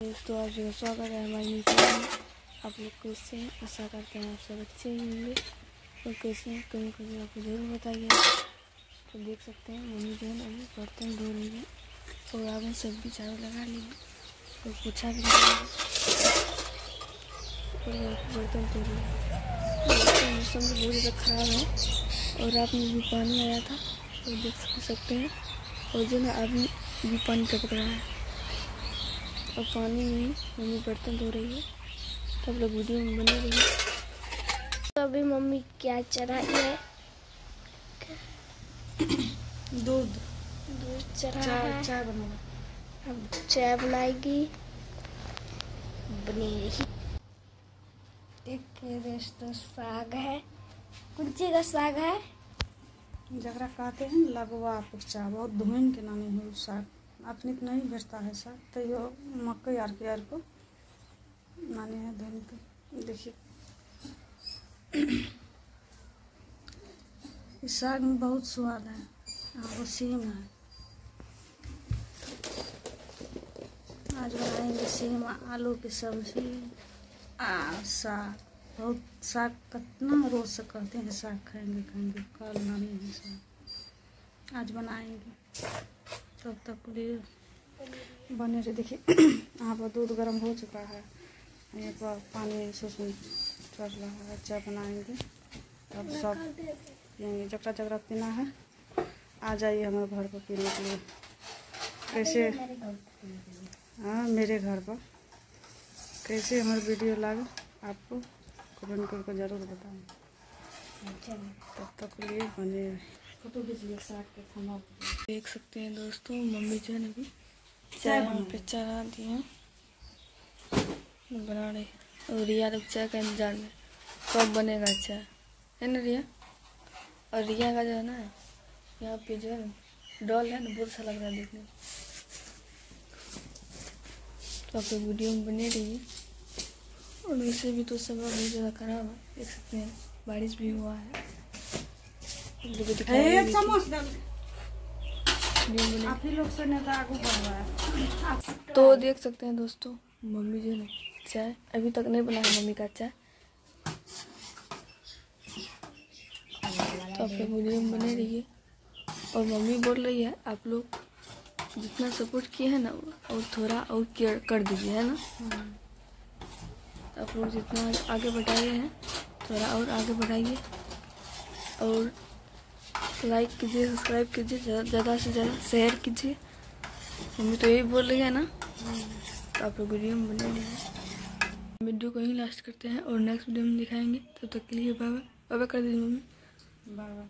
दोस्तों आप जो स्वागत है हमारे न्यूज़ में। आप लोग कैसे हैं? आशा करते हैं आप सब अच्छे ही होंगे और कैसे हैं कभी कभी आपको जरूर बताइए। तो देख सकते हैं मम्मी जो है अभी बर्तन धो रही है और आपने सब्जी चावल लगा ली है और पूछा भी नहीं और बर्तन धो रही है। मौसम भी बहुत ज़्यादा ख़राब है और रात में भी पानी आया था तो देख सकते हैं। और जो ना अभी भी पानी टपक रहा है और पानी में मम्मी बर्तन धो रही है। तो आप लोग वीडियो में बने रहिए। तो अभी मम्मी क्या चढ़ाई है? दूध चढ़ा है। चाय बनाना। अब चाय बनाएगी बनी रही। एक दोस्तों साग है, कुर्ची का साग है जगरा कहते हैं लगवा पुरचा बहुत धुन के नानी है साग अपने को नहीं भेजता है साग तो यो मकई आर को नानी है धुन के। देखिए इस साग में बहुत स्वाद है और वो सीम है। आज बनाएंगे सीम आलू की सब्जी साग। बहुत साग कितना रोज से कहते हैं साग खाएंगे कल नानी है साग आज बनाएंगे। तब तक लिए बने रहे। देखिए यहाँ पर दूध गर्म हो चुका है, यहाँ पर पानी सुसुम चल रहा है। चाय बनाएंगे अब सब पियेंगे। जगरा जगरा पीना है आ जाइए हमारे घर पर पीने के लिए। कैसे हाँ मेरे घर पर कैसे हमारे वीडियो लगे आपको कमेंट करके ज़रूर बताएं। तब तक लिए बने फोटो खींच लिए साग के खाना। देख सकते हैं दोस्तों मम्मी जो है ना अभी चाय पे चढ़ा दी है बना रही और रिया लोग चाय का इंतजार में कब बनेगा चाय है ना रिया। और रिया का जो है ना यहाँ पे जो है ना डॉल है ना बहुत अच्छा लग रहा है देखने में। तो आप लोग वीडियो में बने रहिए। और वैसे भी तो समय बहुत ज़्यादा खराब है देख सकते हैं बारिश भी हुआ है। आप ही लोग से आगू बढ़ रहा है। तो देख सकते हैं दोस्तों मम्मी जो है चाय अभी तक नहीं बना है मम्मी का चाय। तो आप लोग वीडियो में बने रहिए। और मम्मी बोल रही है आप लोग जितना सपोर्ट किए हैं ना और थोड़ा और केयर कर दीजिए है ना। आप लोग जितना आगे बढ़ाए हैं थोड़ा और आगे बढ़ाइए और लाइक कीजिए सब्सक्राइब कीजिए ज़्यादा से ज़्यादा शेयर कीजिए। मम्मी तो यही बोल रही है ना। तो आप लोग वीडियो में बने रहिए। वीडियो को ही लास्ट करते हैं और नेक्स्ट वीडियो में दिखाएंगे। तब तक के लिए बाय बाय कर दीजिए मम्मी। Bye bye.